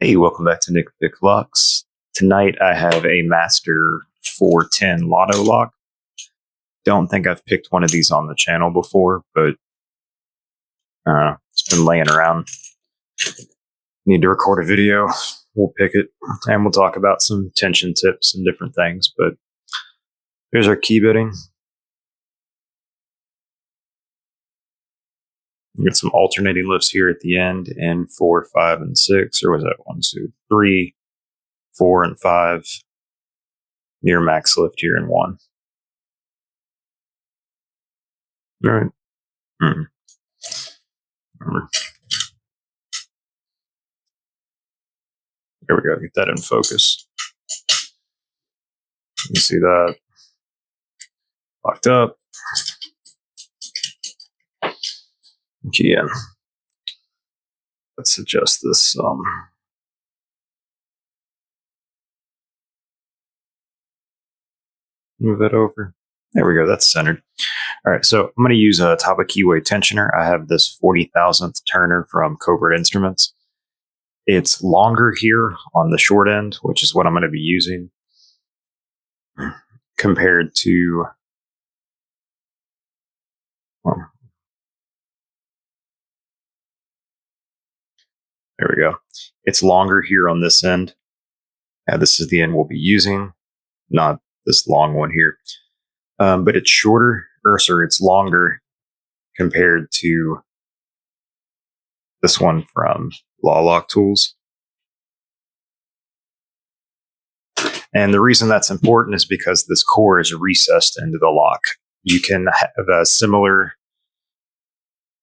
Hey, welcome back to Nick Pick Locks. Tonight I have a Master 410 Lotto lock. Don't think I've picked one of these on the channel before, but it's been laying around. Need to record a video. We'll pick it and we'll talk about some tension tips and different things. But here's our key bitting. We get some alternating lifts here at the end in 4, 5, and 6. Or was that 1, 2, 3, 4, and 5? Near max lift here in 1. All right. There we go. Get that in focus. You can see that locked up. Key in. Let's adjust this some. Move that over. There we go. That's centered. All right. So I'm going to use a top of keyway tensioner. I have this 40,000th turner from Covert Instruments. It's longer here on the short end, which is what I'm going to be using, compared to there we go. It's longer here on this end. This is the end we'll be using, not this long one here. But it's shorter, it's longer compared to this one from Lock Tools. And the reason that's important is because this core is recessed into the lock. You can have similar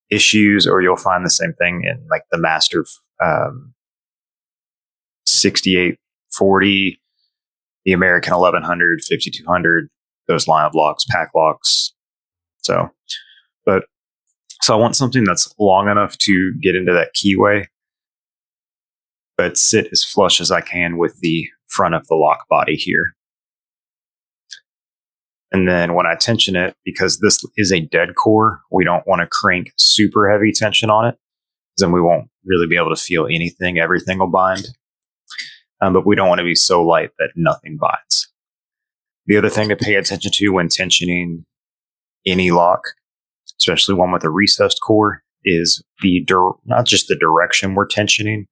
issues, or you'll find the same thing in like the Master 6840, the American 1100, 5200, those line of locks, pack locks. So I want something that's long enough to get into that keyway, but sit as flush as I can with the front of the lock body here. And then when I tension it, because this is a dead core, we don't want to crank super heavy tension on it, because then we won't really be able to feel anything. Everything will bind. But we don't want to be so light that nothing binds. The other thing to pay attention to when tensioning any lock, especially one with a recessed core, is not just the direction we're tensioning,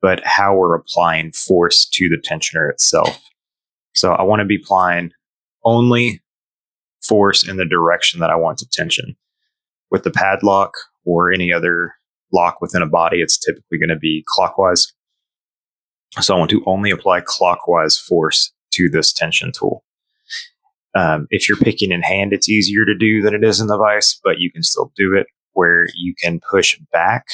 but how we're applying force to the tensioner itself. So I want to be applying only force in the direction that I want to tension. With the padlock or any other lock within a body, it's typically going to be clockwise. So I want to only apply clockwise force to this tension tool. If you're picking in hand, it's easier to do than it is in the vise, but you can still do it where you can push back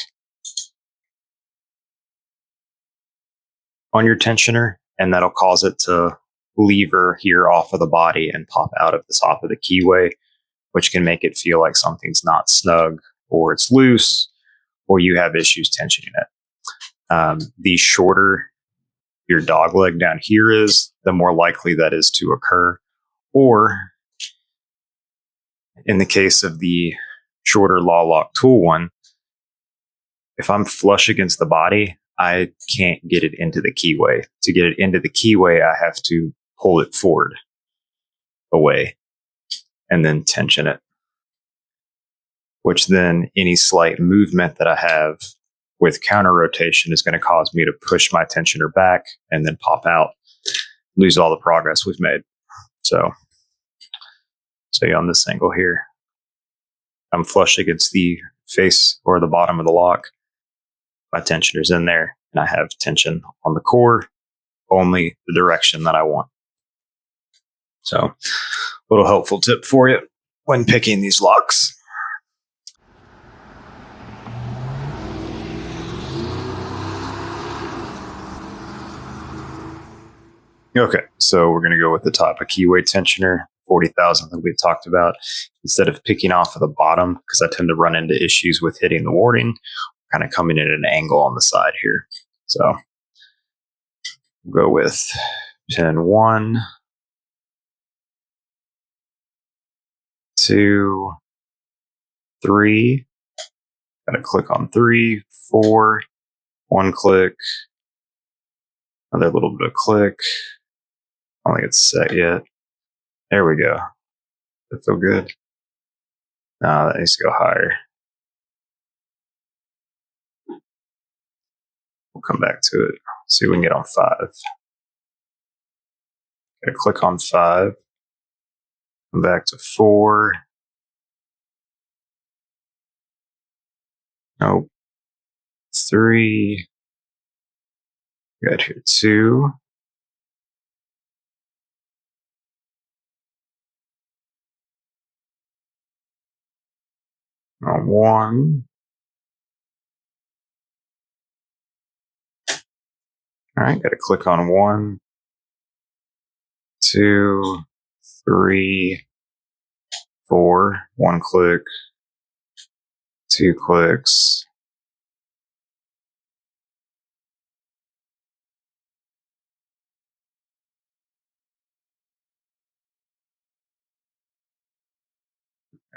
on your tensioner, and that'll cause it to lever here off of the body and pop out of the top of the keyway, which can make it feel like something's not snug, or it's loose, or you have issues tensioning it. The shorter your dog leg down here is, the more likely that is to occur. Or in the case of the shorter Lock tool one, if I'm flush against the body, I can't get it into the keyway. To get it into the keyway, I have to pull it forward, away, and then tension it. Which then any slight movement that I have with counter rotation is going to cause me to push my tensioner back and then pop out, lose all the progress we've made. So on this angle here, I'm flush against the face or the bottom of the lock. My tensioner's in there, and I have tension on the core, only the direction that I want. So a little helpful tip for you when picking these locks. Okay, so we're going to go with the top of keyway tensioner, 40,000 that we talked about. Instead of picking off of the bottom, because I tend to run into issues with hitting the warding, kind of coming in at an angle on the side here. So we'll go with pin 1, 2, 3. Got to click on 3, 4, 1 click, Another little bit of click. I don't think it's set yet. There we go. That feel good? No, that needs to go higher. We'll come back to it. See if we can get on 5. Gotta click on 5. Come back to 4. Nope. 3. Got here 2. On 1. All right, got to click on 1, 2, 3, 4. 1 click, 2 clicks.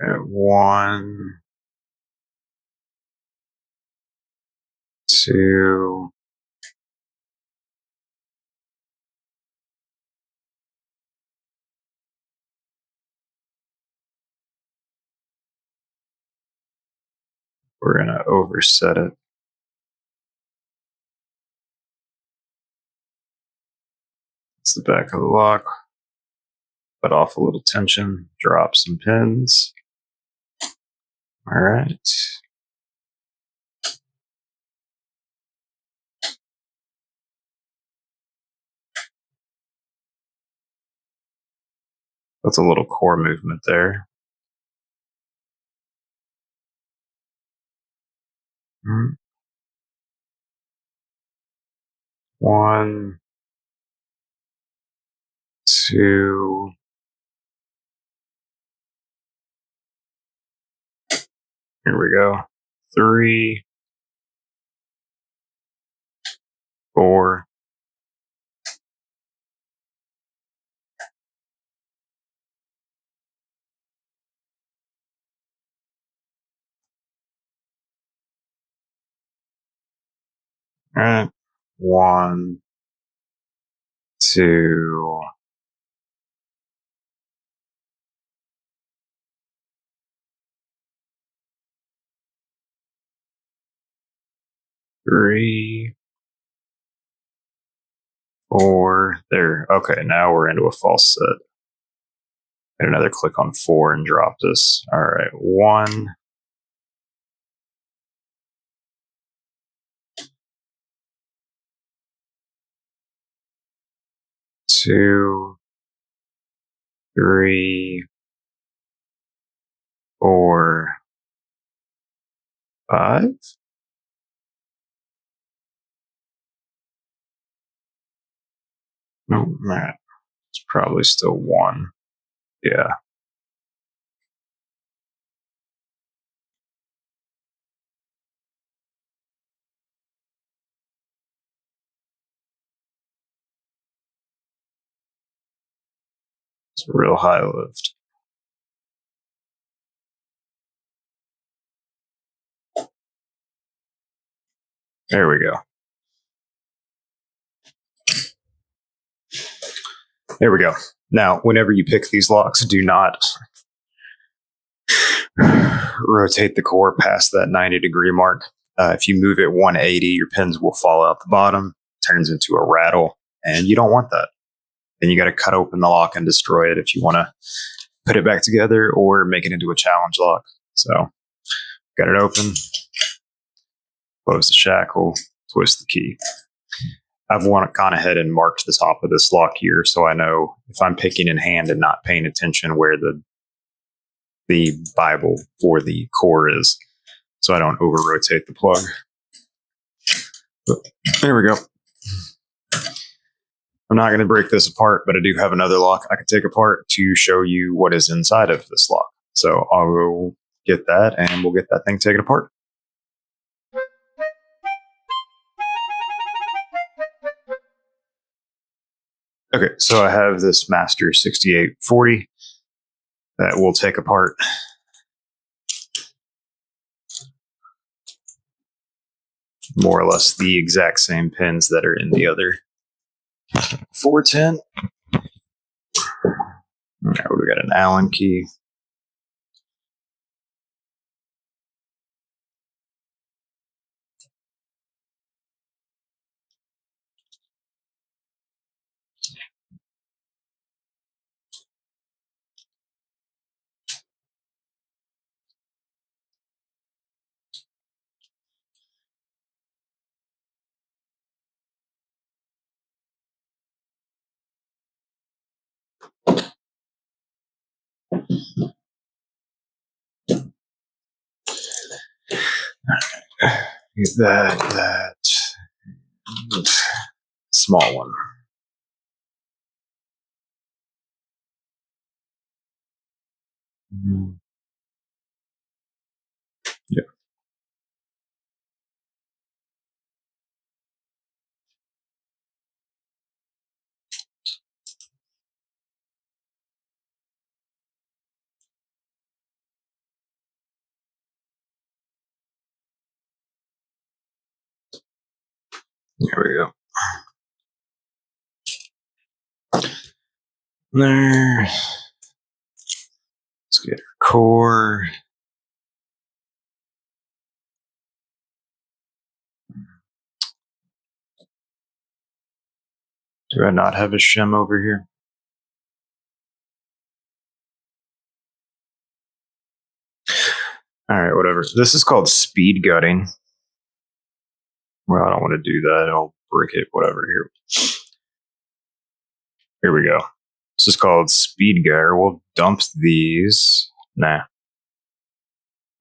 At 1, 2. We're going to overset it. It's the back of the lock. Let off a little tension, drop some pins. All right. That's a little core movement there. Mm. 1, 2. Here we go. 3, 4. All right. 1, 2. 3, 4. There. Okay, now we're into a false set. Get another click on 4 and drop this. All right. 1, 2, 3, 4, 5. No, man. It's probably still 1. Yeah. It's a real high lift. There we go. There we go. Now, whenever you pick these locks, do not rotate the core past that 90-degree mark. If you move it 180, your pins will fall out the bottom, turns into a rattle, and you don't want that. Then you got to cut open the lock and destroy it if you want to put it back together or make it into a challenge lock. So, got it open, close the shackle, twist the key. I've gone ahead and marked the top of this lock here so I know if I'm picking in hand and not paying attention where the Bible for the core is, so I don't over rotate the plug. But there we go. I'm not going to break this apart, but I do have another lock I can take apart to show you what is inside of this lock. So I'll go get that and we'll get that thing taken apart. Okay, so I have this Master 6840 that we'll take apart. More or less the exact same pins that are in the other 410. We got an Allen key. That small one. Yeah. There we go. There. Let's get our core. Do I not have a shim over here? All right, whatever. This is called speed gutting. Well, I don't want to do that. I'll break it, whatever. Here we go. This is called speed gutter. We'll dump these. Nah.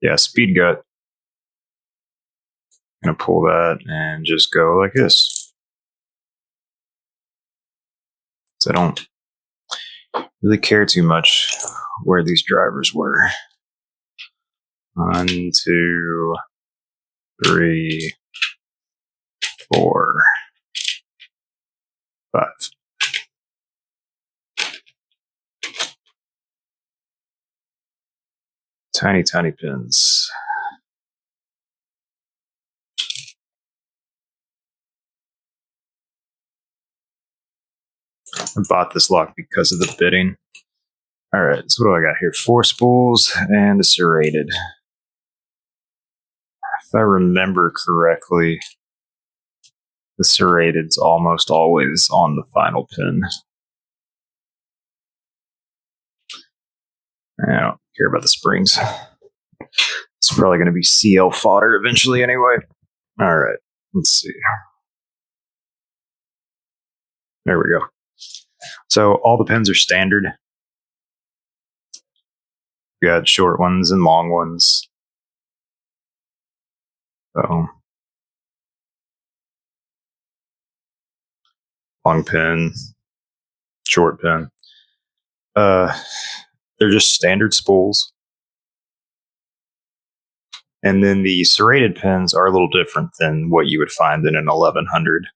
Yeah, speed gut. I'm going to pull that and just go like this. So I don't really care too much where these drivers were. 1, 2, 3, 4, 5. Tiny, tiny pins. I bought this lock because of the bitting. All right, so what do I got here? 4 spools and a serrated. If I remember correctly, the serrated's almost always on the final pin. I don't care about the springs. It's probably going to be CL fodder eventually anyway. All right, let's see. There we go. So all the pins are standard. We got short ones and long ones. So long pin, short pin. They're just standard spools. And then the serrated pins are a little different than what you would find in an 1100.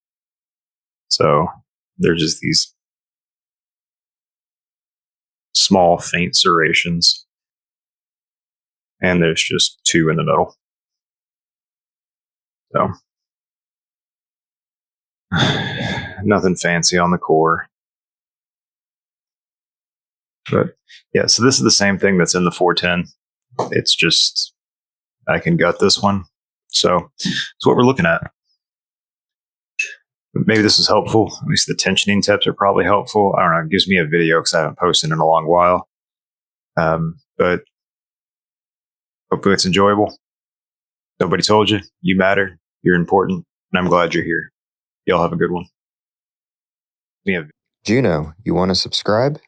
So they're just these small, faint serrations. And there's just 2 in the middle. So nothing fancy on the core. But yeah, so this is the same thing that's in the 410. It's just I can gut this one. So that's what we're looking at. Maybe this is helpful. At least the tensioning tips are probably helpful. I don't know. It gives me a video because I haven't posted in a long while. But hopefully it's enjoyable. Nobody told you. You matter. You're important. And I'm glad you're here. Y'all have a good one. Juno, you want to subscribe?